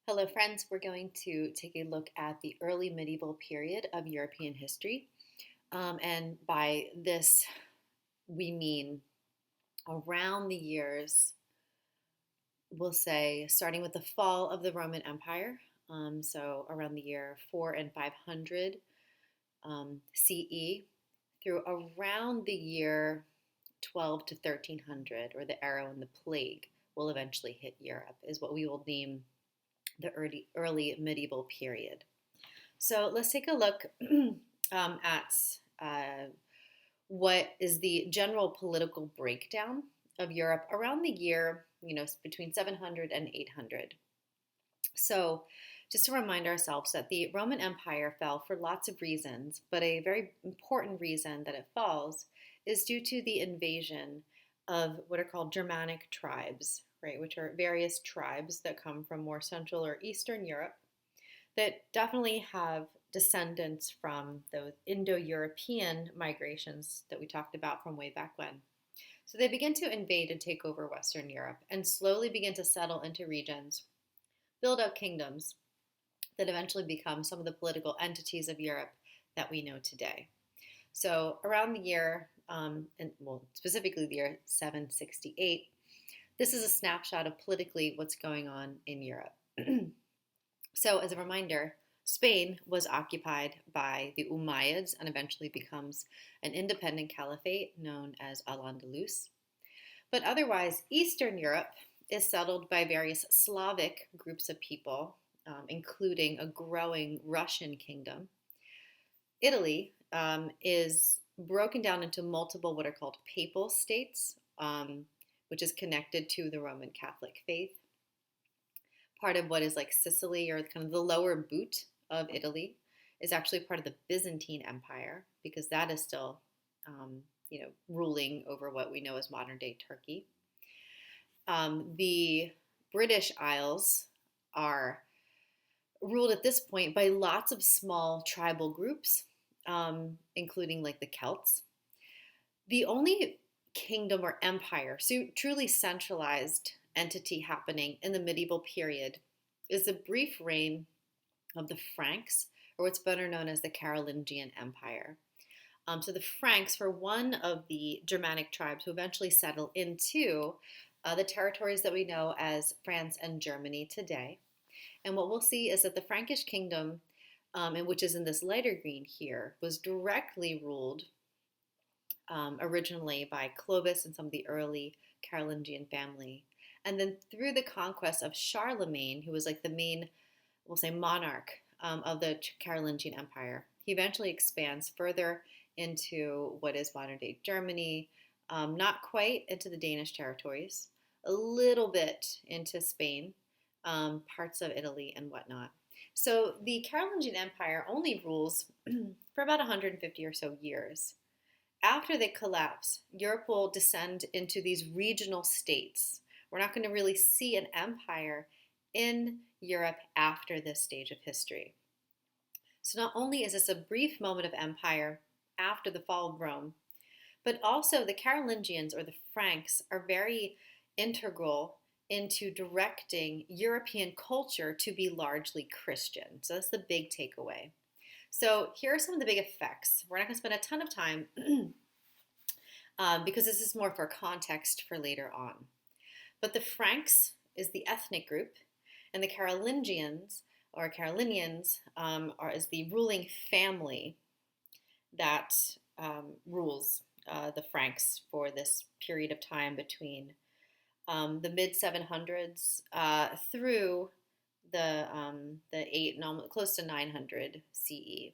Hello, friends. We're going to take a look at the early medieval period of European history. And by this, we mean around the years, we'll say, starting with the fall of the Roman Empire, so around the year 4 and 500 CE, through around the year 12 to 1300, or the era when the plague will eventually hit Europe, is what we will name the early medieval period. So let's take a look at what is the general political breakdown of Europe around the year, between 700 and 800. So just to remind ourselves that the Roman Empire fell for lots of reasons, but a very important reason that it falls is due to the invasion of what are called Germanic tribes, right, which are various tribes that come from more Central or Eastern Europe that definitely have descendants from those Indo-European migrations that we talked about from way back when. So they begin to invade and take over Western Europe and slowly begin to settle into regions, build up kingdoms that eventually become some of the political entities of Europe that we know today. So around the year, specifically the year 768, this is a snapshot of politically what's going on in Europe. So as a reminder, Spain was occupied by the Umayyads and eventually becomes an independent caliphate known as Al-Andalus. But otherwise, Eastern Europe is settled by various Slavic groups of people, including a growing Russian kingdom. Italy is broken down into multiple what are called papal states, which is connected to the Roman Catholic faith. Part of what is like Sicily, or kind of the lower boot of Italy, is actually part of the Byzantine Empire, because that is still, ruling over what we know as modern-day Turkey. The British Isles are ruled at this point by lots of small tribal groups, including like the Celts. The only kingdom or empire, so truly centralized entity happening in the medieval period, is the brief reign of the Franks, or what's better known as the Carolingian Empire. So the Franks were one of the Germanic tribes who eventually settled into the territories that we know as France and Germany today. And what we'll see is that the Frankish kingdom, which is in this lighter green here, was directly ruled originally by Clovis and some of the early Carolingian family. And then through the conquest of Charlemagne, who was like the main, we'll say, monarch of the Carolingian Empire, he eventually expands further into what is modern-day Germany, not quite into the Danish territories, a little bit into Spain, parts of Italy and whatnot. So the Carolingian Empire only rules for about 150 or so years. After they collapse, Europe will descend into these regional states. We're not going to really see an empire in Europe after this stage of history. So not only is this a brief moment of empire after the fall of Rome, but also the Carolingians, or the Franks, are very integral into directing European culture to be largely Christian. So that's the big takeaway. So here are some of the big effects. We're not going to spend a ton of time because this is more for context for later on. But the Franks is the ethnic group, and the Carolingians, or Carolinians, is the ruling family that rules the Franks for this period of time between the mid 700s through close to 900 CE.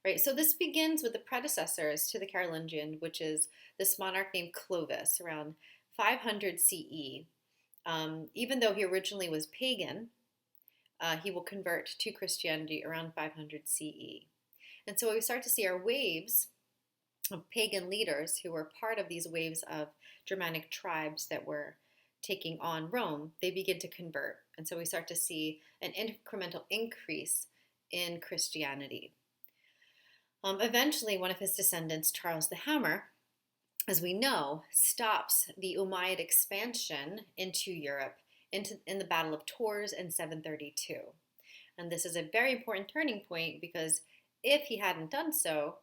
Right, so this begins with the predecessors to the Carolingian, which is this monarch named Clovis around 500 CE. Even though he originally was pagan, he will convert to Christianity around 500 CE. And so what we start to see are waves of pagan leaders who were part of these waves of Germanic tribes that were taking on Rome. They begin to convert. And so we start to see an incremental increase in Christianity. Eventually, one of his descendants, Charles the Hammer, as we know, stops the Umayyad expansion into Europe in the Battle of Tours in 732. And this is a very important turning point because if he hadn't done so,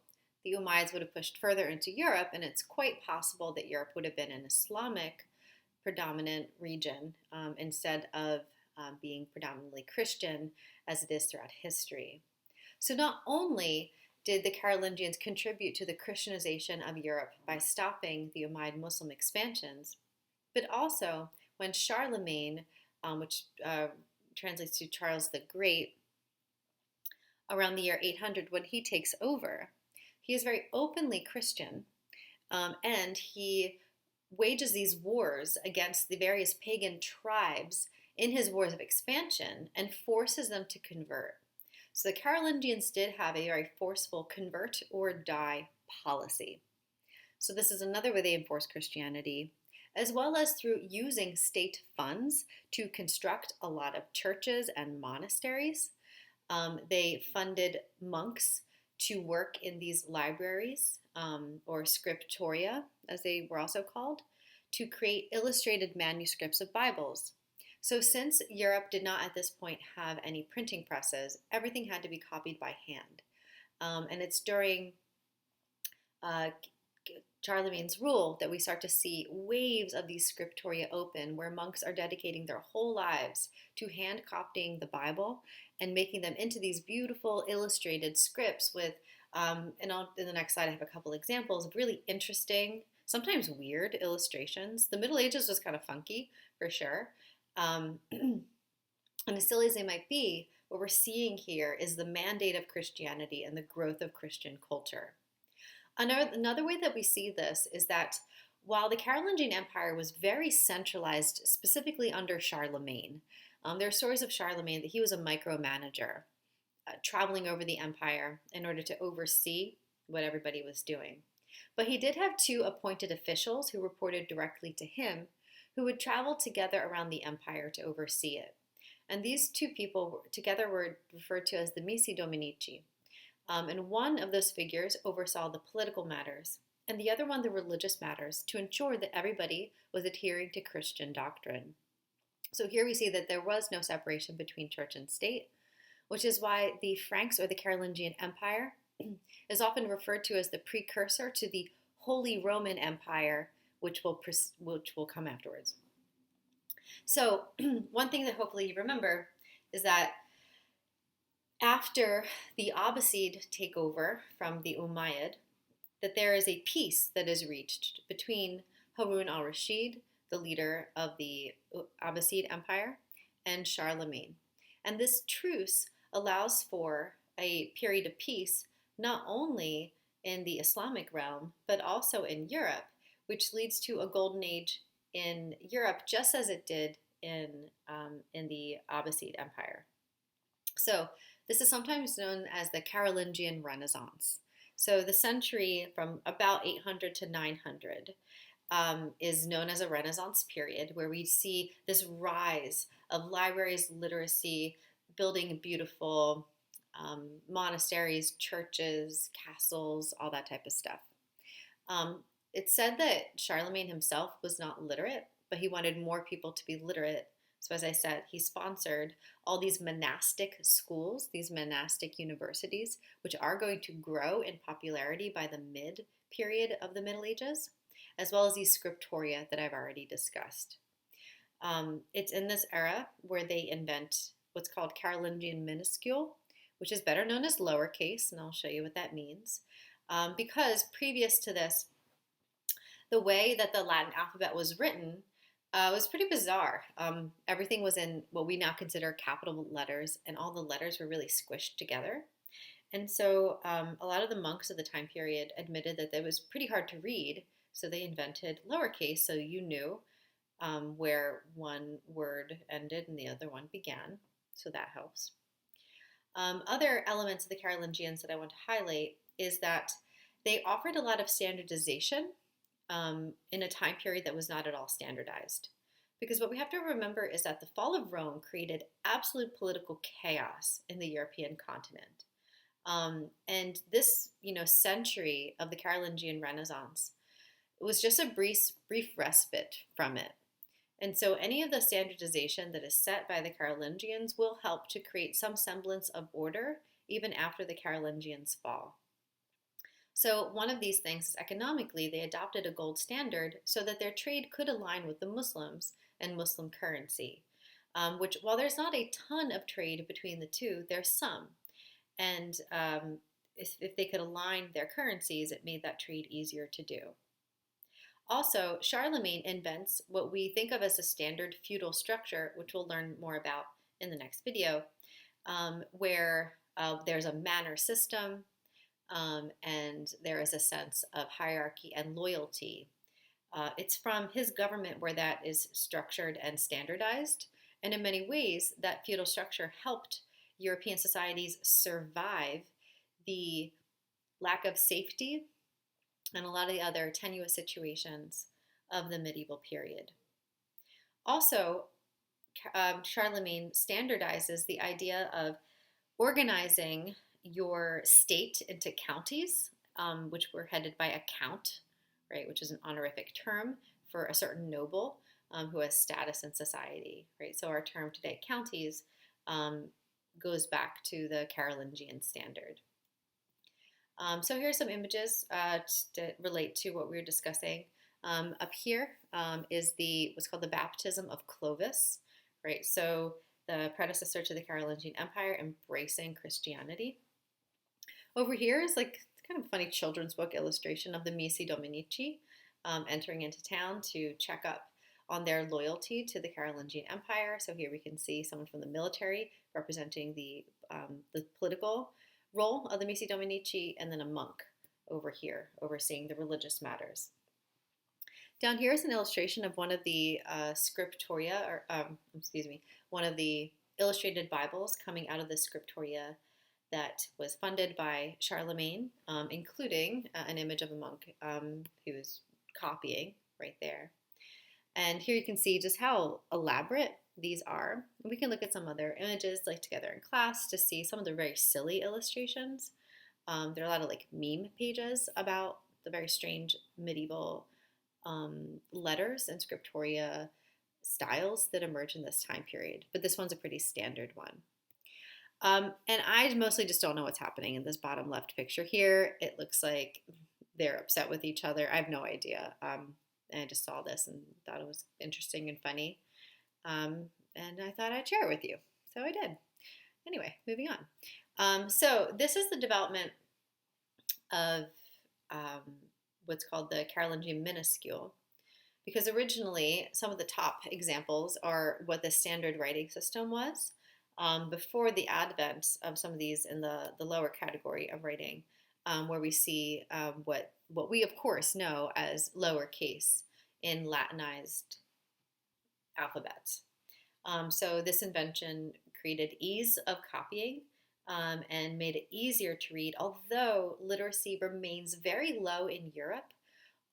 the Umayyads would have pushed further into Europe, and it's quite possible that Europe would have been an Islamic predominant region instead of being predominantly Christian as it is throughout history. So not only did the Carolingians contribute to the Christianization of Europe by stopping the Umayyad Muslim expansions, but also when Charlemagne, which translates to Charles the Great, around the year 800, when he takes over, he is very openly Christian, and he wages these wars against the various pagan tribes in his wars of expansion and forces them to convert. So the Carolingians did have a very forceful convert or die policy. So this is another way they enforce Christianity, as well as through using state funds to construct a lot of churches and monasteries. They funded monks to work in these libraries, or scriptoria, as they were also called, to create illustrated manuscripts of Bibles. So since Europe did not at this point have any printing presses, everything had to be copied by hand. And it's during Charlemagne's rule that we start to see waves of these scriptoria open, where monks are dedicating their whole lives to hand copying the Bible and making them into these beautiful illustrated scripts with, in the next slide I have a couple examples of really interesting, sometimes weird illustrations. The Middle Ages was kind of funky, for sure. And as silly as they might be, what we're seeing here is the mandate of Christianity and the growth of Christian culture. Another way that we see this is that while the Carolingian Empire was very centralized, specifically under Charlemagne, there are stories of Charlemagne that he was a micromanager, traveling over the empire in order to oversee what everybody was doing. But he did have two appointed officials who reported directly to him, who would travel together around the empire to oversee it. And these two people together were referred to as the Missi Dominici. And one of those figures oversaw the political matters, and the other one the religious matters, to ensure that everybody was adhering to Christian doctrine. So here we see that there was no separation between church and state, which is why the Franks or the Carolingian Empire is often referred to as the precursor to the Holy Roman Empire, which will come afterwards. So one thing that hopefully you remember is that after the Abbasid takeover from the Umayyad, that there is a peace that is reached between Harun al-Rashid, the leader of the Abbasid Empire, and Charlemagne. And this truce allows for a period of peace not only in the Islamic realm, but also in Europe, which leads to a golden age in Europe, just as it did in the Abbasid Empire. So this is sometimes known as the Carolingian Renaissance. So the century from about 800 to 900 is known as a Renaissance period, where we see this rise of libraries, literacy, building beautiful monasteries, churches, castles, all that type of stuff. It's said that Charlemagne himself was not literate, but he wanted more people to be literate. So as I said, he sponsored all these monastic schools, these monastic universities, which are going to grow in popularity by the mid-period of the Middle Ages, as well as these scriptoria that I've already discussed. It's in this era where they invent what's called Carolingian minuscule, which is better known as lowercase, and I'll show you what that means. Because previous to this, the way that the Latin alphabet was written was pretty bizarre. Everything was in what we now consider capital letters, and all the letters were really squished together. And so a lot of the monks of the time period admitted that it was pretty hard to read, so they invented lowercase, so you knew where one word ended and the other one began, so that helps. Other elements of the Carolingians that I want to highlight is that they offered a lot of standardization in a time period that was not at all standardized. Because what we have to remember is that the fall of Rome created absolute political chaos in the European continent. And this, century of the Carolingian Renaissance, it was just a brief respite from it. And so any of the standardization that is set by the Carolingians will help to create some semblance of order even after the Carolingians fall. So one of these things is economically, they adopted a gold standard so that their trade could align with the Muslims and Muslim currency, which while there's not a ton of trade between the two, there's some. And if they could align their currencies, it made that trade easier to do. Also, Charlemagne invents what we think of as a standard feudal structure, which we'll learn more about in the next video, where there's a manor system and there is a sense of hierarchy and loyalty. It's from his government where that is structured and standardized. And in many ways, that feudal structure helped European societies survive the lack of safety and a lot of the other tenuous situations of the medieval period. Also, Charlemagne standardizes the idea of organizing your state into counties, which were headed by a count, right, which is an honorific term for a certain noble who has status in society, right? So our term today, counties, goes back to the Carolingian standard. So here's some images to relate to what we were discussing. Up here is what's called the baptism of Clovis, right? So the predecessor to the Carolingian Empire embracing Christianity. Over here is like kind of a funny children's book illustration of the Missi Dominici entering into town to check up on their loyalty to the Carolingian Empire. So here we can see someone from the military representing the political role of the Missi Dominici, and then a monk over here overseeing the religious matters. Down here is an illustration of one of the scriptoria, or one of the illustrated Bibles coming out of the scriptoria that was funded by Charlemagne, including an image of a monk who was copying right there. And here you can see just how elaborate these are. We can look at some other images like together in class to see some of the very silly illustrations. There are a lot of like meme pages about the very strange medieval letters and scriptoria styles that emerge in this time period. But this one's a pretty standard one. And I mostly just don't know what's happening in this bottom left picture here. It looks like they're upset with each other. I have no idea. And I just saw this and thought it was interesting and funny. And I thought I'd share it with you. So I did. Anyway, moving on. So this is the development of what's called the Carolingian minuscule. Because originally, some of the top examples are what the standard writing system was before the advent of some of these in the lower category of writing, where we see what we, of course, know as lowercase in Latinized alphabets. So this invention created ease of copying and made it easier to read, although literacy remains very low in Europe,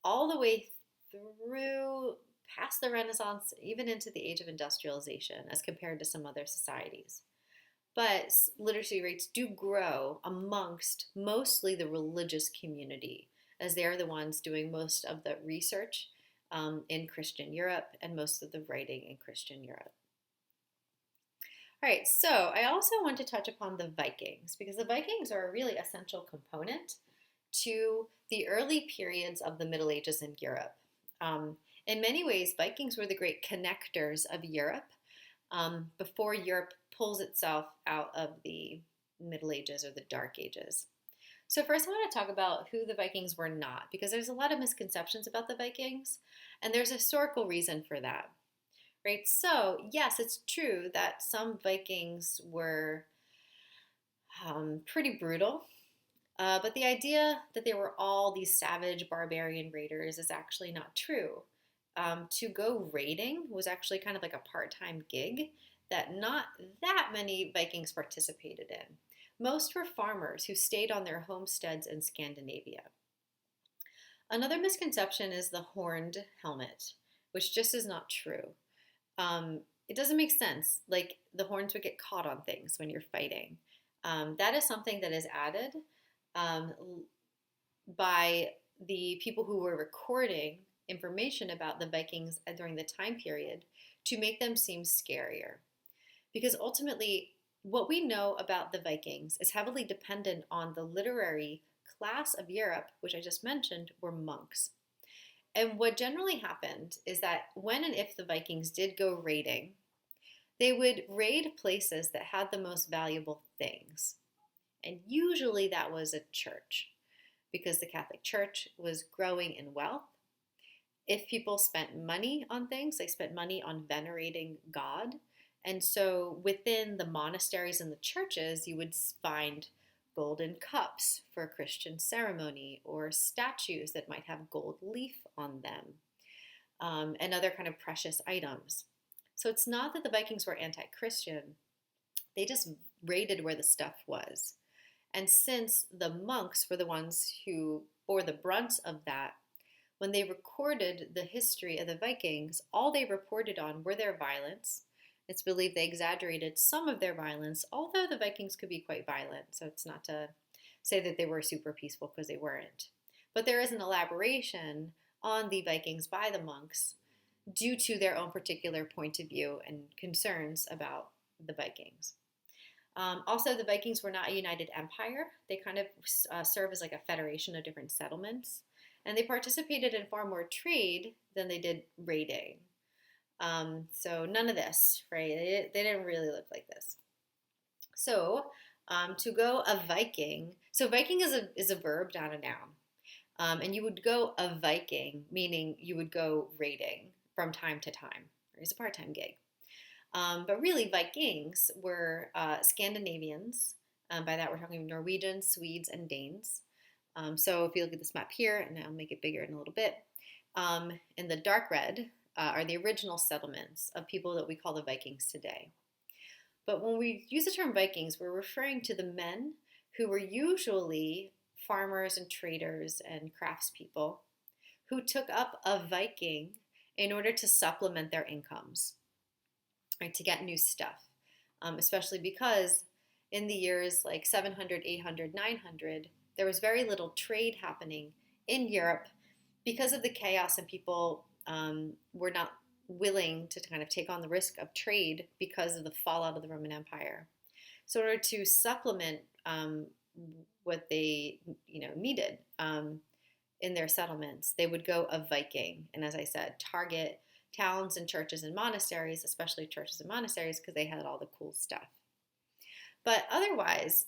all the way through past the Renaissance, even into the age of industrialization, as compared to some other societies. But literacy rates do grow amongst mostly the religious community, as they're the ones doing most of the research in Christian Europe and most of the writing in Christian Europe. All right, so I also want to touch upon the Vikings, because the Vikings are a really essential component to the early periods of the Middle Ages in Europe. In many ways, Vikings were the great connectors of Europe before Europe pulls itself out of the Middle Ages or the Dark Ages. So first I want to talk about who the Vikings were not, because there's a lot of misconceptions about the Vikings, and there's a historical reason for that. Right? So yes, it's true that some Vikings were pretty brutal, but the idea that they were all these savage barbarian raiders is actually not true. To go raiding was actually kind of like a part-time gig that not that many Vikings participated in. Most were farmers who stayed on their homesteads in Scandinavia. Another misconception is the horned helmet, which just is not true. It doesn't make sense. Like the horns would get caught on things when you're fighting. That is something that is added by the people who were recording information about the Vikings during the time period to make them seem scarier. Because ultimately, what we know about the Vikings is heavily dependent on the literary class of Europe, which I just mentioned, were monks. And what generally happened is that when and if the Vikings did go raiding, they would raid places that had the most valuable things. And usually that was a church, because the Catholic Church was growing in wealth. If people spent money on things, they spent money on venerating God. And so within the monasteries and the churches, you would find golden cups for a Christian ceremony, or statues that might have gold leaf on them, and other kind of precious items. So it's not that the Vikings were anti-Christian, they just raided where the stuff was. And since the monks were the ones who bore the brunt of that, when they recorded the history of the Vikings, all they reported on were their violence. It's believed they exaggerated some of their violence, although the Vikings could be quite violent, so it's not to say that they were super peaceful, because they weren't. But there is an elaboration on the Vikings by the monks due to their own particular point of view and concerns about the Vikings. Also, the Vikings were not a united empire. They kind of serve as like a federation of different settlements, and they participated in far more trade than they did raiding. So none of this, right? They didn't really look like this. So to go a Viking, so Viking is a verb, not a noun. And you would go a Viking, meaning you would go raiding from time to time. It's a part-time gig. But really, Vikings were Scandinavians. By that, we're talking Norwegians, Swedes, and Danes. So if you look at this map here, and I'll make it bigger in a little bit, in the dark red are the original settlements of people that we call the Vikings today. But when we use the term Vikings, we're referring to the men who were usually farmers and traders and craftspeople who took up a Viking in order to supplement their incomes, right, to get new stuff, especially because in the years like 700, 800, 900, there was very little trade happening in Europe because of the chaos, and people were not willing to kind of take on the risk of trade because of the fallout of the Roman Empire. So in order to supplement what they needed in their settlements, they would go a Viking, and as I said, target towns and churches and monasteries, especially churches and monasteries, because they had all the cool stuff. But otherwise,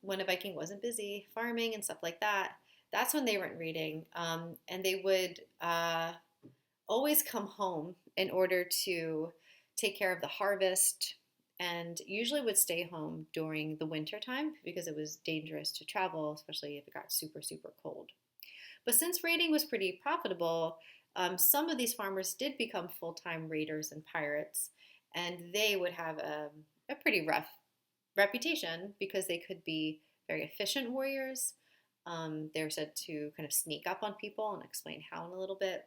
when a Viking wasn't busy farming and stuff like that, that's when they went raiding, and they would always come home in order to take care of the harvest, and usually would stay home during the winter time because it was dangerous to travel, especially if it got super, super cold. But since raiding was pretty profitable, some of these farmers did become full-time raiders and pirates, and they would have a pretty rough reputation because they could be very efficient warriors. They're said to kind of sneak up on people, and explain how in a little bit.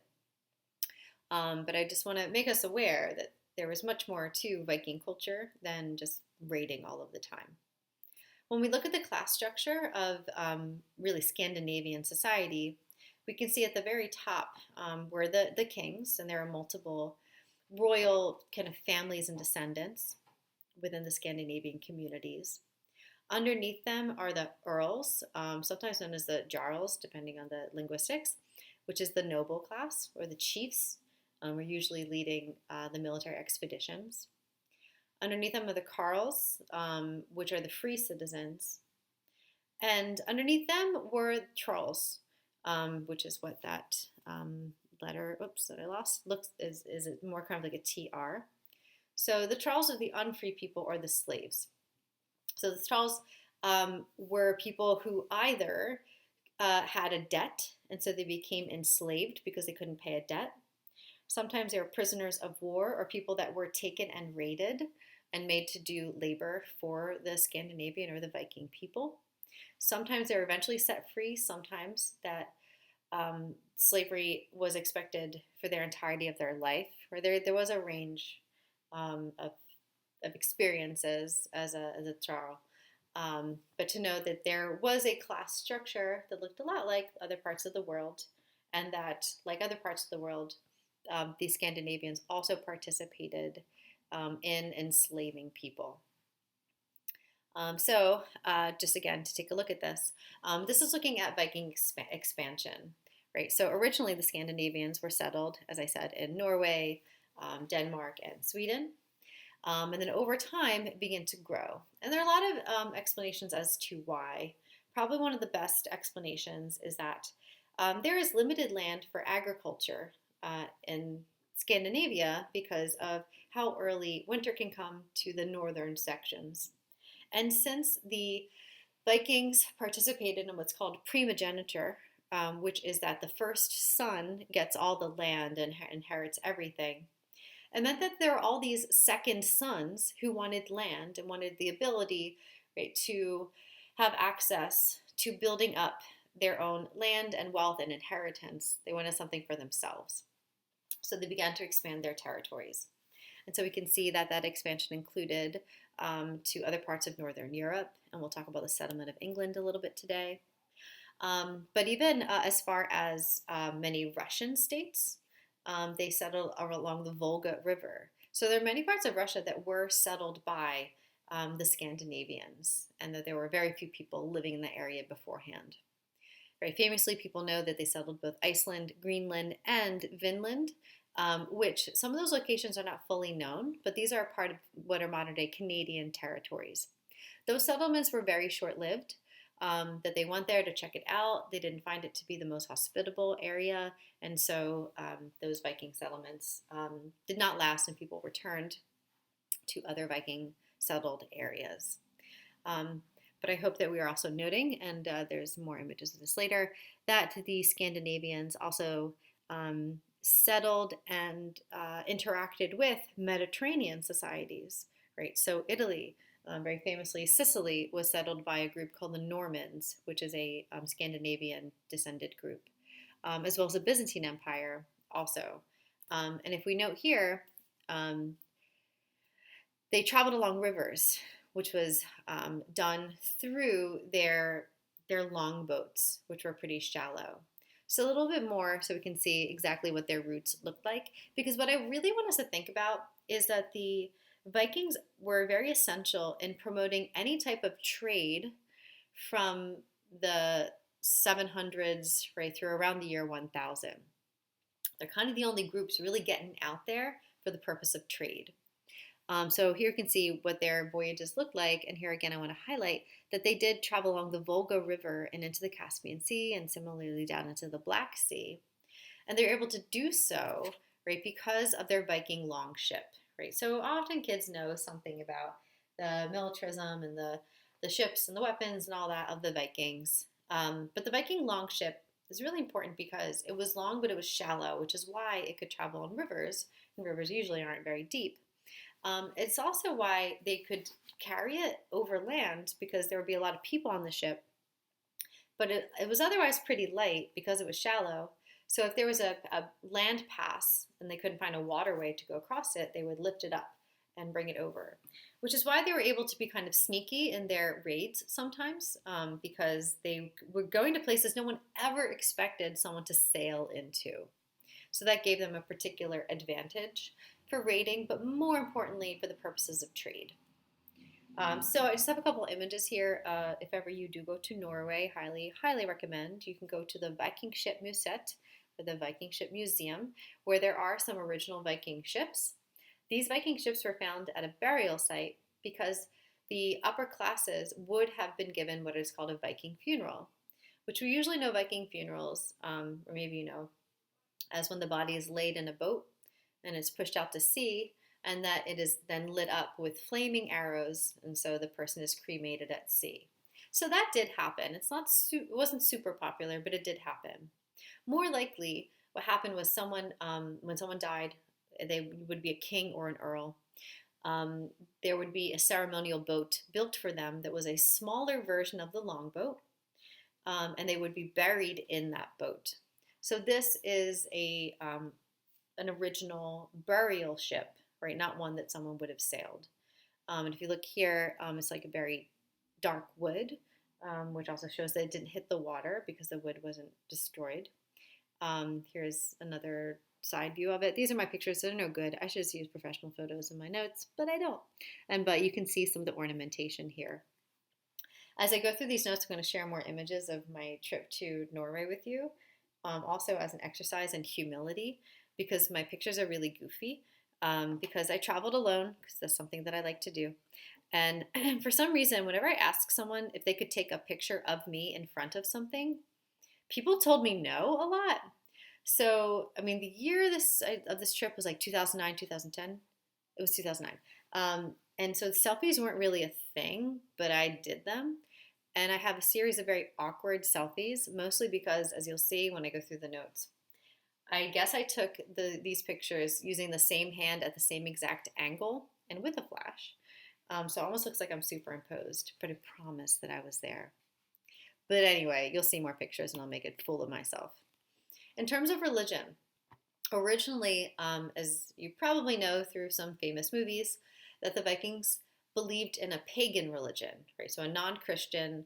But I just want to make us aware that there was much more to Viking culture than just raiding all of the time. When we look at the class structure of really Scandinavian society, we can see at the very top were the kings, and there are multiple royal kind of families and descendants within the Scandinavian communities. Underneath them are the earls, sometimes known as the jarls, depending on the linguistics, which is the noble class, or the chiefs. We're usually leading the military expeditions. Underneath them are the carls, which are the free citizens. And underneath them were trolls, which is what that letter, that I lost, is more kind of like a TR. So the trolls are the unfree people, or the slaves. So the trolls were people who either had a debt, and so they became enslaved because they couldn't pay a debt. Sometimes they were prisoners of war, or people that were taken and raided and made to do labor for the Scandinavian or the Viking people. Sometimes they were eventually set free. Sometimes that slavery was expected for their entirety of their life, or there was a range of experiences as a Jarl. But to know that there was a class structure that looked a lot like other parts of the world, and that, like other parts of the world, these Scandinavians also participated in enslaving people. Just again, to take a look at this, this is looking at Viking expansion, right? So originally the Scandinavians were settled, as I said, in Norway, Denmark, and Sweden. And then over time, it began to grow. And there are a lot of explanations as to why. Probably one of the best explanations is that there is limited land for agriculture in Scandinavia because of how early winter can come to the northern sections. And since the Vikings participated in what's called primogeniture, which is that the first son gets all the land and inherits everything, it meant that there are all these second sons who wanted land and wanted the ability, right, to have access to building up their own land and wealth and inheritance. They wanted something for themselves. So they began to expand their territories. And so we can see that that expansion included to other parts of Northern Europe, and we'll talk about the settlement of England a little bit today. But even as far as many Russian states, they settled along the Volga River. So there are many parts of Russia that were settled by the Scandinavians, and that there were very few people living in the area beforehand. Very famously, people know that they settled both Iceland, Greenland, and Vinland, which some of those locations are not fully known, but these are part of what are modern-day Canadian territories. Those settlements were very short-lived, that they went there to check it out. They didn't find it to be the most hospitable area, and so those Viking settlements did not last, and people returned to other Viking settled areas. But I hope that we are also noting, and there's more images of this later, that the Scandinavians also settled and interacted with Mediterranean societies, right? So Italy, very famously, Sicily was settled by a group called the Normans, which is a Scandinavian descended group, as well as the Byzantine Empire also. And if we note here, they traveled along rivers, which was done through their longboats, which were pretty shallow. So a little bit more so we can see exactly what their routes looked like. Because what I really want us to think about is that the Vikings were very essential in promoting any type of trade from the 700s right through around the year 1000. They're kind of the only groups really getting out there for the purpose of trade. So here you can see what their voyages looked like, and here again I want to highlight that they did travel along the Volga River and into the Caspian Sea, and similarly down into the Black Sea. And they're able to do so, right, because of their Viking longship, right? So often kids know something about the militarism and the ships and the weapons and all that of the Vikings. But the Viking longship is really important because it was long, but it was shallow, which is why it could travel on rivers, and rivers usually aren't very deep. It's also why they could carry it over land because there would be a lot of people on the ship, but it was otherwise pretty light because it was shallow. So if there was a land pass and they couldn't find a waterway to go across it, they would lift it up and bring it over, which is why they were able to be kind of sneaky in their raids sometimes, because they were going to places no one ever expected someone to sail into. So that gave them a particular advantage for raiding, but more importantly for the purposes of trade. So I just have a couple images here. If ever you do go to Norway, highly recommend. You can go to the Viking Ship Museet, or the Viking Ship Museum, where there are some original Viking ships. These Viking ships were found at a burial site because the upper classes would have been given what is called a Viking funeral, which we usually know Viking funerals, or maybe you know, as when the body is laid in a boat and it's pushed out to sea, and that it is then lit up with flaming arrows, and so the person is cremated at sea. So that did happen. It wasn't super popular, but it did happen. More likely, what happened was when someone died, they would be a king or an earl. There would be a ceremonial boat built for them that was a smaller version of the longboat, and they would be buried in that boat. So this is an original burial ship, right? Not one that someone would have sailed. And if you look here, it's like a very dark wood, which also shows that it didn't hit the water because the wood wasn't destroyed. Here's another side view of it. These are my pictures. They're no good. I should just use professional photos in my notes, but I don't. But you can see some of the ornamentation here. As I go through these notes, I'm going to share more images of my trip to Norway with you, also as an exercise in humility, because my pictures are really goofy, because I traveled alone, because that's something that I like to do. And for some reason, whenever I ask someone if they could take a picture of me in front of something, people told me no a lot. So, I mean, the year of this trip was like 2009, 2010. It was 2009. And so selfies weren't really a thing, but I did them. And I have a series of very awkward selfies, mostly because, as you'll see when I go through the notes, I guess I took these pictures using the same hand at the same exact angle and with a flash. So it almost looks like I'm superimposed, but I promise that I was there. But anyway, you'll see more pictures and I'll make a fool of myself. In terms of religion, originally, as you probably know through some famous movies, that the Vikings believed in a pagan religion, right? So a non-Christian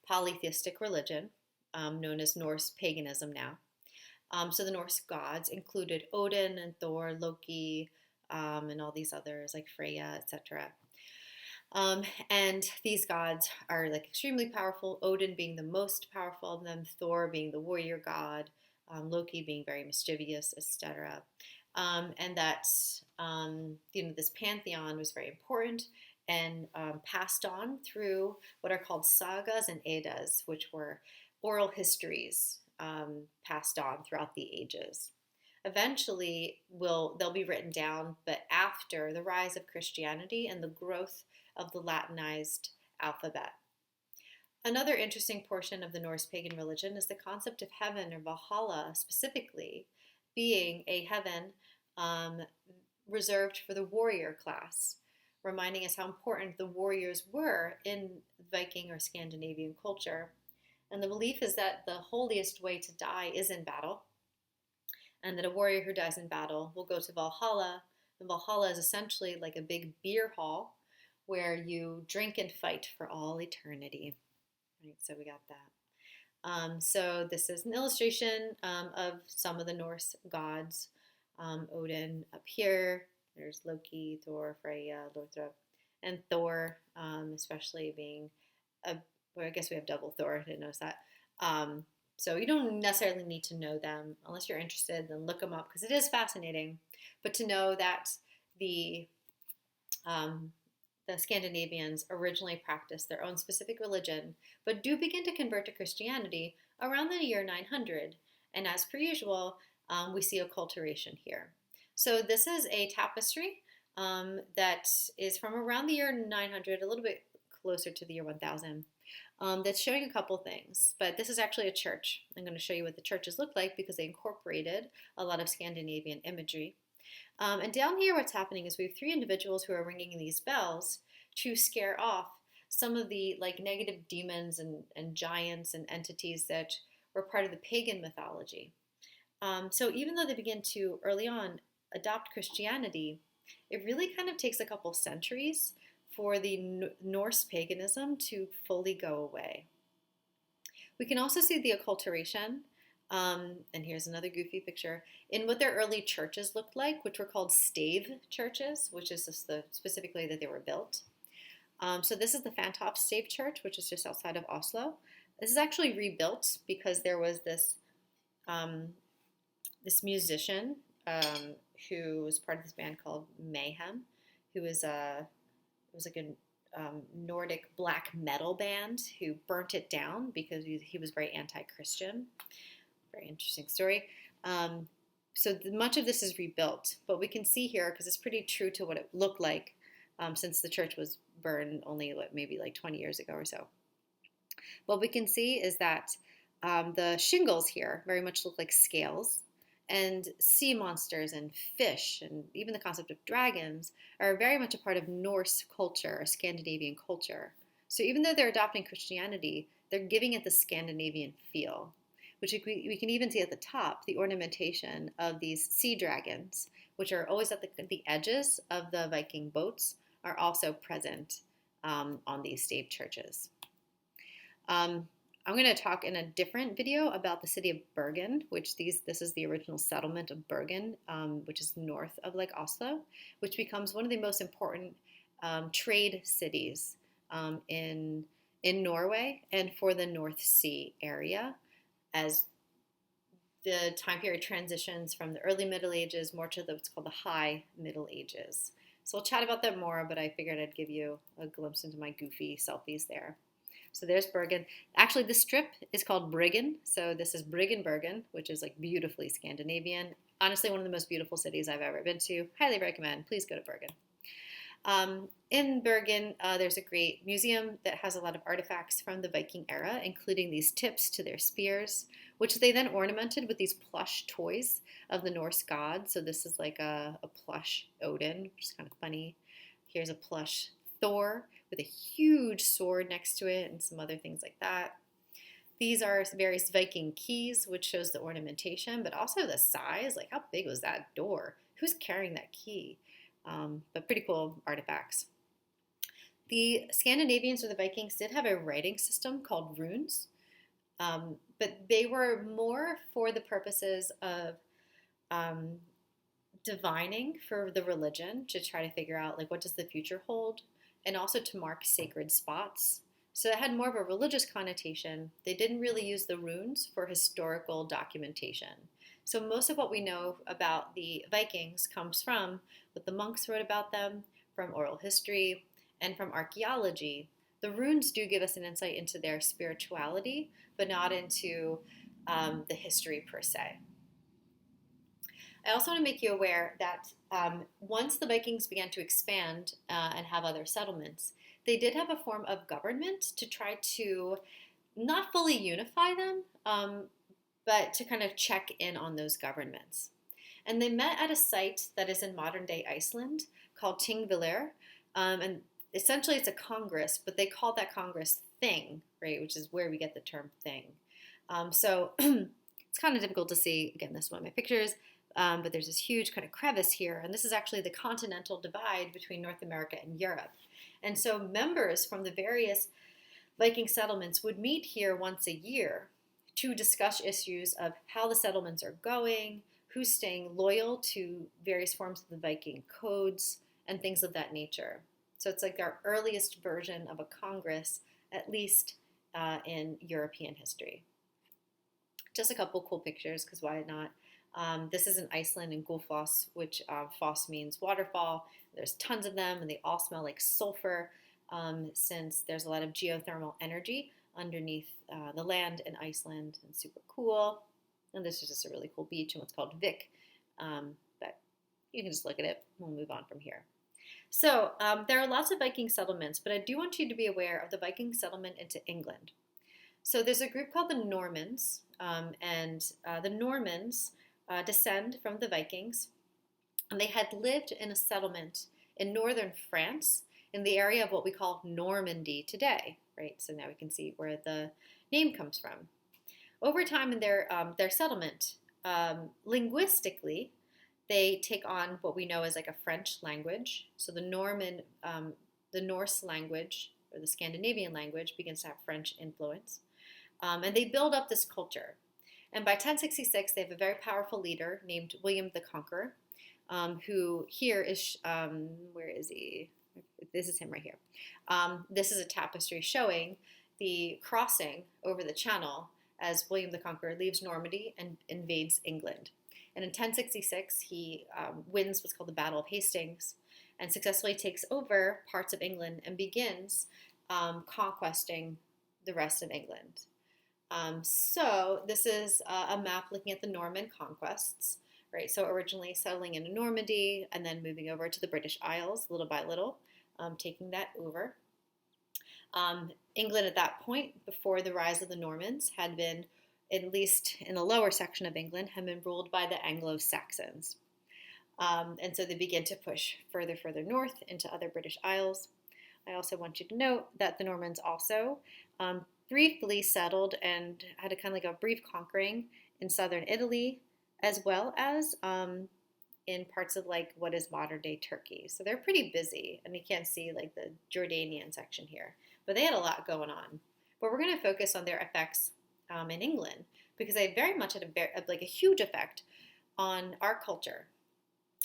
polytheistic religion, known as Norse paganism now. So the Norse gods included Odin and Thor, Loki, and all these others like Freya, etc. And these gods are like extremely powerful, Odin being the most powerful of them, Thor being the warrior god, Loki being very mischievous, etc. And that this pantheon was very important and passed on through what are called sagas and eddas, which were oral histories passed on throughout the ages. Eventually, they'll be written down, but after the rise of Christianity and the growth of the Latinized alphabet. Another interesting portion of the Norse pagan religion is the concept of heaven, or Valhalla specifically, being a heaven reserved for the warrior class, reminding us how important the warriors were in Viking or Scandinavian culture. And the belief is that the holiest way to die is in battle, and that a warrior who dies in battle will go to Valhalla. And Valhalla is essentially like a big beer hall where you drink and fight for all eternity. Right, so we got that. So this is an illustration of some of the Norse gods. Odin up here. There's Loki, Thor, Freya, Lothra, and Thor, especially being well, I guess we have double Thor. I didn't notice that. So you don't necessarily need to know them unless you're interested. Then look them up because it is fascinating. But to know that the Scandinavians originally practiced their own specific religion, but do begin to convert to Christianity around the year 900. And as per usual, we see acculturation here. So this is a tapestry that is from around the year 900, a little bit closer to the year 1000, that's showing a couple things. But this is actually a church. I'm going to show you what the churches look like because they incorporated a lot of Scandinavian imagery. And down here what's happening is we have three individuals who are ringing these bells to scare off some of the like negative demons and giants and entities that were part of the pagan mythology. So even though they begin to early on adopt Christianity, it really kind of takes a couple centuries for the Norse paganism to fully go away. We can also see the acculturation, and here's another goofy picture, in what their early churches looked like, which were called stave churches, which is just specifically that they were built. So this is the Fantoft Stave Church, which is just outside of Oslo. This is actually rebuilt because there was this musician who was part of this band called Mayhem, who was like a Nordic black metal band who burnt it down because he was very anti-Christian. Very interesting story. So much of this is rebuilt, but we can see here, because it's pretty true to what it looked like since the church was burned only maybe like 20 years ago or so. What we can see is that the shingles here very much look like scales, and sea monsters and fish and even the concept of dragons are very much a part of Norse culture, or Scandinavian culture. So even though they're adopting Christianity, they're giving it the Scandinavian feel, which we can even see at the top, the ornamentation of these sea dragons, which are always at the edges of the Viking boats, are also present on these stave churches. I'm going to talk in a different video about the city of Bergen, this is the original settlement of Bergen, which is north of Lake Oslo, which becomes one of the most important trade cities in Norway and for the North Sea area as the time period transitions from the early Middle Ages more to what's called the High Middle Ages. So we'll chat about that more, but I figured I'd give you a glimpse into my goofy selfies there. So there's Bergen. Actually, the strip is called Bryggen. So this is Bryggen, Bergen, which is like beautifully Scandinavian. Honestly, one of the most beautiful cities I've ever been to. Highly recommend. Please go to Bergen. In Bergen, there's a great museum that has a lot of artifacts from the Viking era, including these tips to their spears, which they then ornamented with these plush toys of the Norse gods. So this is like a plush Odin, which is kind of funny. Here's a plush Thor with a huge sword next to it and some other things like that. These are various Viking keys, which shows the ornamentation, but also the size. Like, how big was that door? Who's carrying that key? But pretty cool artifacts. The Scandinavians or the Vikings did have a writing system called runes, but they were more for the purposes of divining for the religion, to try to figure out like what does the future hold, and also to mark sacred spots. So it had more of a religious connotation. They didn't really use the runes for historical documentation. So most of what we know about the Vikings comes from what the monks wrote about them, from oral history, and from archaeology. The runes do give us an insight into their spirituality, but not into the history per se. I also want to make you aware that once the Vikings began to expand and have other settlements, they did have a form of government to try to not fully unify them, but to kind of check in on those governments. And they met at a site that is in modern-day Iceland called Thingvellir, and essentially it's a congress, but they called that congress Thing, right, which is where we get the term thing. So it's kind of difficult to see. Again, this is one of my pictures, but there's this huge kind of crevice here, and this is actually the continental divide between North America and Europe. And so members from the various Viking settlements would meet here once a year to discuss issues of how the settlements are going, who's staying loyal to various forms of the Viking codes, and things of that nature. So it's like our earliest version of a congress, at least in European history. Just a couple cool pictures, because why not? This is in Iceland in Gullfoss, which foss means waterfall. There's tons of them, and they all smell like sulfur, since there's a lot of geothermal energy underneath the land in Iceland, and super cool. And this is just a really cool beach and what's called Vik, but you can just look at it. We'll move on from here. So there are lots of Viking settlements, but I do want you to be aware of the Viking settlement into England. So there's a group called the Normans, and the Normans descend from the Vikings, and they had lived in a settlement in northern France in the area of what we call Normandy today, right? So now we can see where the name comes from. Over time in their settlement, linguistically, they take on what we know as like a French language. So the Norse language, or the Scandinavian language, begins to have French influence. And they build up this culture. And by 1066, they have a very powerful leader named William the Conqueror, who here is, where is he? This is him right here. This is a tapestry showing the crossing over the Channel as William the Conqueror leaves Normandy and invades England. And in 1066, he wins what's called the Battle of Hastings and successfully takes over parts of England and begins conquesting the rest of England. So this is a map looking at the Norman conquests, right? So originally settling in Normandy and then moving over to the British Isles little by little, taking that over. England at that point, before the rise of the Normans, had been, at least in the lower section of England, had been ruled by the Anglo-Saxons. And so they begin to push further north into other British Isles. I also want you to note that the Normans also briefly settled and had a kind of like a brief conquering in southern Italy, as well as in parts of like what is modern day Turkey. So they're pretty busy, and you can't see like the Jordanian section here, but they had a lot going on. but we're going to focus on their effects in England because they very much had a huge effect on our culture.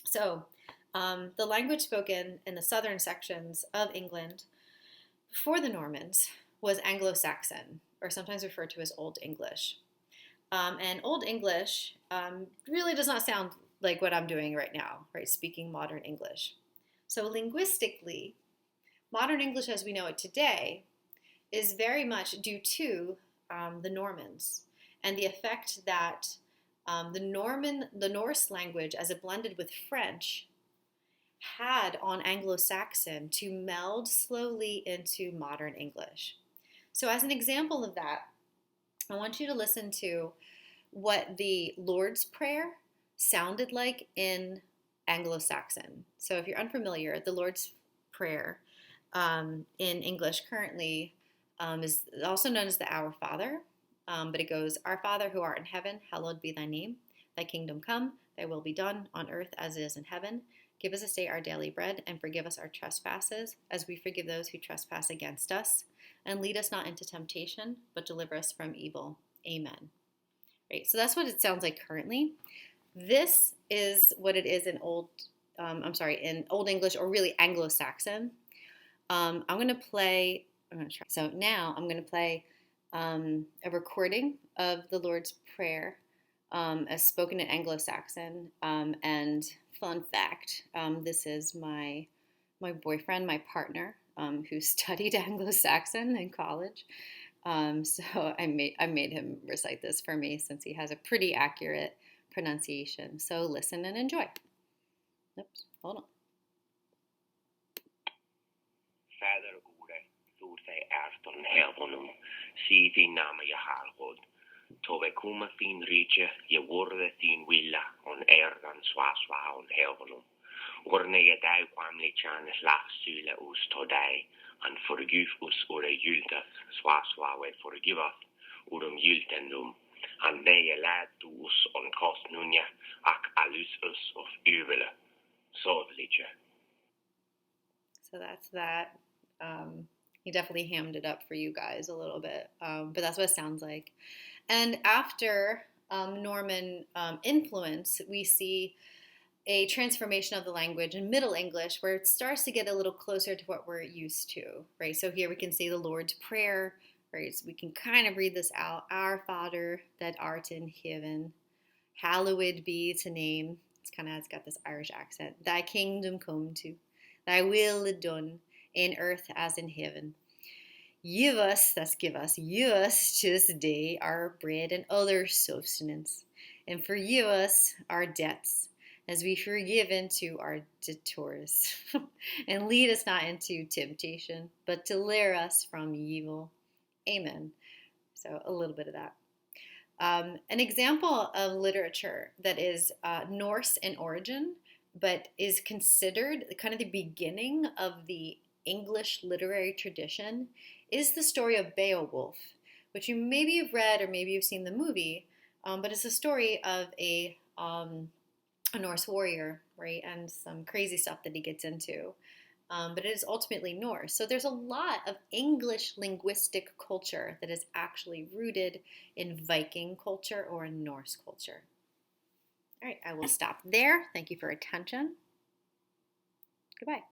So the language spoken in the southern sections of England before the Normans was Anglo-Saxon, or sometimes referred to as Old English. And Old English really does not sound like what I'm doing right now, right? Speaking modern English. So linguistically, modern English as we know it today is very much due to the Normans and the effect that the Norse language, as it blended with French, had on Anglo-Saxon to meld slowly into modern English. So as an example of that, I want you to listen to what the Lord's Prayer sounded like in Anglo-Saxon. So if you're unfamiliar, the Lord's Prayer in English currently is also known as the Our Father, but it goes, Our Father who art in heaven, hallowed be thy name. Thy kingdom come, thy will be done on earth as it is in heaven. Give us this day our daily bread, and forgive us our trespasses, as we forgive those who trespass against us. And lead us not into temptation, but deliver us from evil. Amen. Right, so that's what it sounds like currently. This is what it is in Old English, or really Anglo-Saxon. I'm going to try. So now I'm going to play a recording of the Lord's Prayer as spoken in Anglo-Saxon. And fun fact, this is my boyfriend, my partner, who studied Anglo-Saxon in college. So I made him recite this for me since he has a pretty accurate pronunciation. So listen and enjoy. Oops, hold on. Fader ore, þú þig heavenum, sí þín nama je halgod. Tove kuma þín ríkje, je vorde þín vilja, on erdan swa on heavenum. Orne je deg kwamli tjanes lachsyle us to deg, an forgiv us ore jultas, swa we forgiv us, jultendum. Han neje lad du us on kost nunja, ak alus us of uvele, sovliche. So that's that. He definitely hammed it up for you guys a little bit, but that's what it sounds like. And after Norman influence, we see a transformation of the language in Middle English where it starts to get a little closer to what we're used to, right? So here we can see the Lord's Prayer, right? So we can kind of read this out. Our Father that art in heaven, hallowed be to name. It's got this Irish accent. Thy kingdom come to, thy will be done in earth as in heaven. Give us this day our bread and other sustenance, and forgive us our debts, as we forgive unto our debtors. And lead us not into temptation, but deliver us from evil. Amen. So a little bit of that. An example of literature that is Norse in origin, but is considered kind of the beginning of the English literary tradition, is the story of Beowulf, which you maybe have read or maybe you've seen the movie, but it's a story of a Norse warrior, right, and some crazy stuff that he gets into. But it is ultimately Norse. So there's a lot of English linguistic culture that is actually rooted in Viking culture or in Norse culture. All right, I will stop there. Thank you for attention. Goodbye.